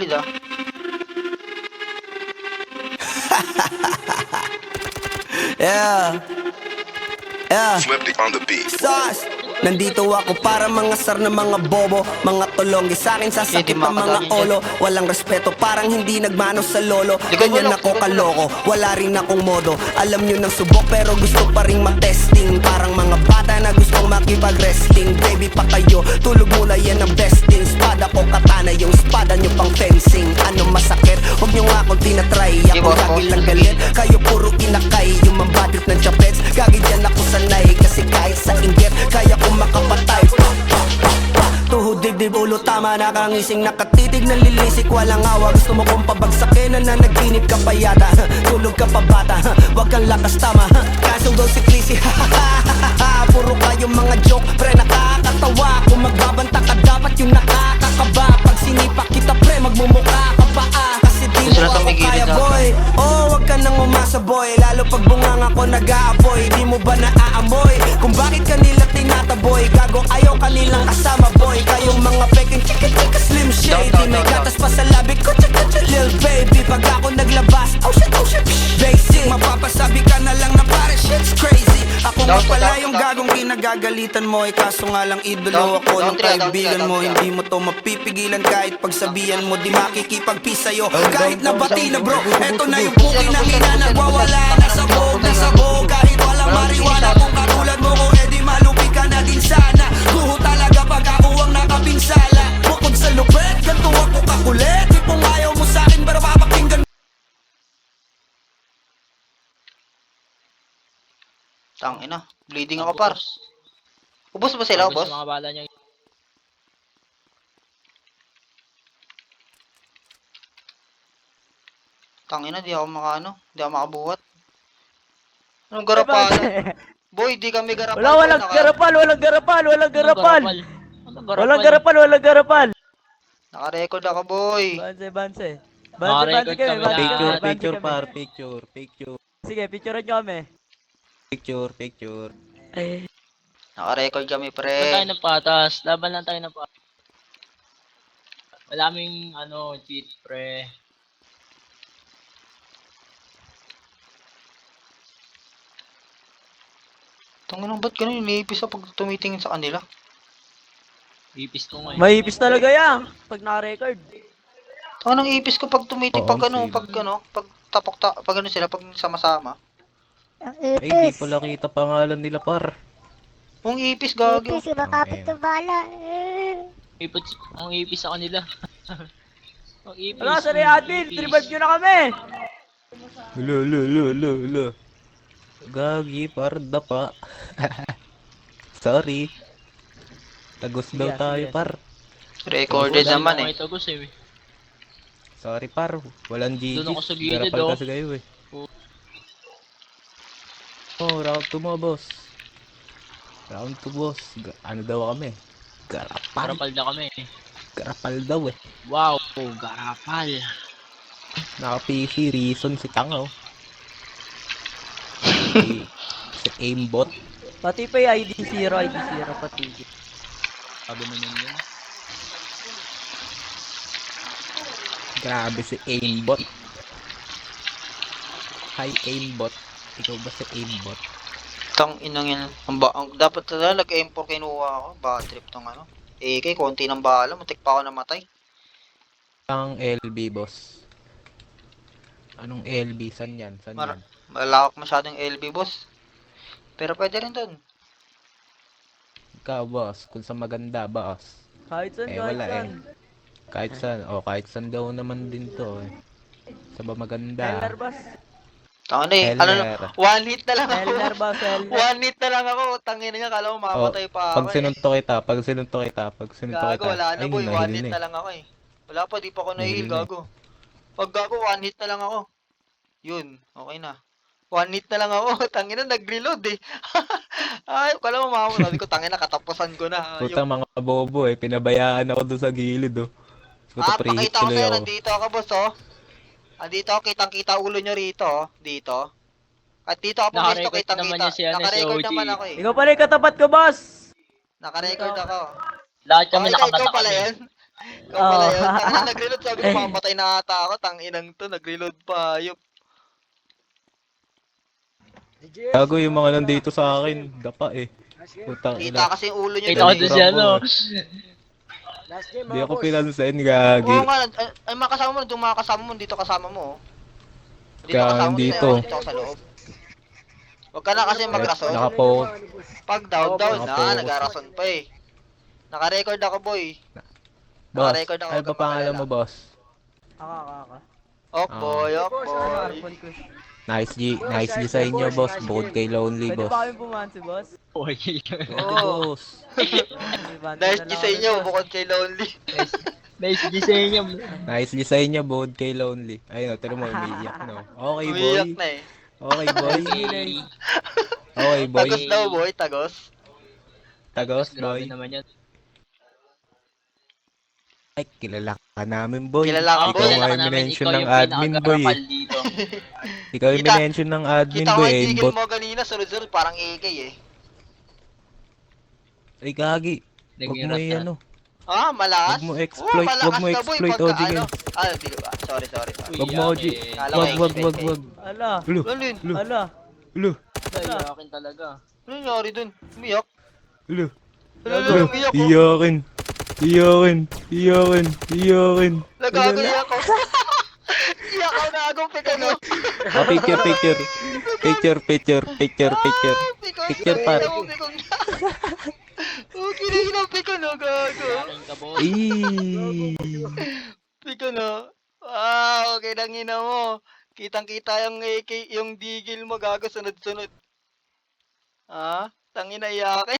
ah. Yeah. Yeah. Flipped on the beat. Sauce. Nandito ako para mga sar na mga bobo, mga tulonggi sa akin sasakit ang mga olo. Walang respeto, parang hindi nagmano sa lolo. Ganyan ako kaloko, wala rin akong modo. Alam nyo ng subok pero gusto pa rin matesting. Parang mga bata na gustong makipag-wrestling. Baby pa kayo, tulog muna yan ang besting. Spada ko katana, yung spada nyo pang fencing. Ano masakit? Huwag nyo nga akong tinatry. Ako lagi lang galit, kayo puro inakay. Yung mambadrip ng chapets, gagi dyan ako sanay. Kasi kahit sa inggit, kaya ko makapatay. Tuhod, dibdib, ulo, tama na kangising nakatitig na lilisik, walang awa. Gusto mo kong pabagsakin na nanaginip ka pa yata. Tulog ka pa bata, wag kang lakas tama. Kaso daw si Chrissy, puro kayong mga joke, pre nakakatawa. Kung magbabanta ka dapat yung nakakakaba. Pag sinipak kita pre, magmumukha ka pa kasi di mo ako kaya boy. Oh, wag ka nang umasa boy, lalo pag bungang ako nag-aapoy. Di mo ba naaamoy kung bakit kanila tinataboy? Gago ayaw kanilang kasama boy. Kayong mga peking chika-chika slim shady. May gatas pa sa labi ko, chika-chika lil baby. Pag ako naglabas, oh shit, basic. Mapapasabi ka na lang na pare shit's crazy. Ako nga pala yung gagong kinagagalitan mo. Kaso nga lang idolo ako ng kaibigan mo. Hindi mo to mapipigilan kahit pagsabihan mo. Di makikipagpis sa'yo kahit nabati na bro. Eto na yung puki ng ina, nagwawala na sabog. Kahit walang mariwana kung katulad mo ko, edi malupi ka na din sana. Guho talaga pag ako ang nakapinsala. Bukod sa lupet, ganito ako kakulit. Di kung ayaw mo sa'kin pero papakinggan. Tangina, bleeding ako par. Ubos ba sila, ubos? Mga bala niya. Tangina, di ako di ako makabuhat. Anong garapal? Boy, di kami garapal. Walang garapal. Walang garapal. Naka-record ako, boy. Banse Naka-record kami. kami. Picture, par. Picture. Sige, picturean nyo kami. Picture. Naka-record kami, Laban tayo pre. ng patas. Laban lang tayo ng patas. Wala kaming cheat pre. Tangina, ba't ganun iniipis ako pag tumitingin sa kanila? Ipis ko ngayon. Mahipis talaga yan. Pag naka-record. Tangina, ipis ko pag tumiting, Oo, pag pag sila, pag sama-sama. Ay, di pala kita pangalan nila par. Yung ipis, gagi. Ipis, makapit ng bala. Ang ipis sa kanila. Ang ipis. Ano, saan yung admin? Revive nyo na kami. Lo. Gagi par, dapa. Sorry. Tagos daw Sige, tayo sige. par. Recorded naman eh. Ito gusto eh. Sorry par, walang GG. Doon ako sa gilid, Garapal oh. kasi kayo eh. Oh, round 2 mo boss. Round 2 boss. Ano daw kami? Garapal. Garapal na kami. Garapal daw eh. Wow, garapal. Naka-PC, reason si Tanga oh. Si aimbot. Pati pa yung ID0 pati. Sabi naman yun. Grabe si aimbot. Hi aimbot. Ikaw ba si aimbot? Tang inang yan. Dapat talaga nag-M4 kinuha ako. Bad trip tong AK, konti ng bala. Muntik pa ako namatay. Ang LB boss. Anong LB? San yan? Malawak masyadong LB, boss. Pero pwede rin dun. Ikaw boss, kung sa maganda boss. Kahit saan, Wala eh. Kahit saan daw naman din to eh. Sa ba maganda? Heller, boss. Tangin eh. Heller. One hit na lang ako. Heller, boss. Heller. One hit na lang ako. Tangin niya, kala mo mamamatay pa ako. Pag sinuntok kita. Gago, wala na Ay, boy. One nahil hit na na lang ako eh. Wala pa, di pa ako nahihil, Nahil na eh. gago. Pag gago, one hit na lang ako. Yun, okay na. One hit na lang ako. Tangin na, nag-reload eh. Ay, kala mo mamamatay. Sabi ko, tangin na, katapusan ko na. Putang mga bobo eh. Pinabayaan ako doon sa gilid oh. Pre-hit Pakita ko tuloy sa'yo, ako. nandito ako, boss, oh. Nandito ako, kitang-kita ulo nyo rito, oh. Dito. At dito ako pumesto, Naka-record naman kitang-kita. niya si, si Naka-record OG. naman ako eh. Ikaw pala yung katapat ko, boss. Naka-record ako. Lahat kami Ikaw nakabata pala kami. yan? Ikaw pala Oo. yun. Tangina, nag-reload. Sabi ko, mamatay na ata ako. Tanginang to, nag-reload pa. Ayop. Gago yung mga nandito sa akin. Dapa eh. Putang Kita ina. kasi yung ulo nyo Kita ko dun doon eh. si ano. Di ako pinansin, gagi. Oo nga, ay mga kasama mo, nandun mga kasama mo, dito kasama mo. Oh. Dito Kaya kasama mo, nandito. dito ako sa loob. Huwag ka na kasi magrason. Nakapo. Pag down na, Nakapokus. nagarason pa eh. Naka-record ako, boy. Boss, Naka-record ako, ano huwag pa kang pangalan magalala. mo, boss? Ako. Ok, boy, ok, boy. Purple ko. Nice G sa inyo, boss. Bukod kay Lonely, Pwede boss. ba kami pumansi, boss? Okay. Oo. Boss. Nice G sa inyo, bukod kay Lonely. Nice G sa inyo. Nice G sa inyo, bukod kay Lonely. Ayun, tira mo, umiiyak, no? Okay, boy. Umiyak na eh. Okay, boy. Okay. Okay, boy. Tagos daw, boy, tagos. Tagos, Grabe boy. naman yan. Ay, kilala ka namin, boy. Kilala ka, Ikaw boy. nga yung minention ng admin, boy. pinakagarapal dito. Ikaw yung Kita- minention ng admin, Kita ko boy. yung Aimbot. digil mo kanina, sunod-sunod, parang AK eh. Ay, gagi. Huwag mo Nag-irat ano. Ah, malakas? Wag mo exploit, Oo, malakas wag mo na, boy, exploit, pagka OG ano. Ah, di ba? Sorry. Wag mo, OG. Kala ko Wag. exploit eh. Ala. Ulo, Lolin, ulo, Ala. ulo, Iyakin talaga. ano nangyari dun? Umiyak? ulo. Lalo, umiyak ko. Iyakin. Iyakin. Nagagalit ako. Iyak ako na agong pekano. Ah, picture. Picture, par. Okay na yun, pekano, gago. Iyakin ka, boss. Pekano. Ah, okay lang ina mo. Kitang-kita yung AK, yung digil mo, gago, sunod-sunod. Ah, tangina iyakin.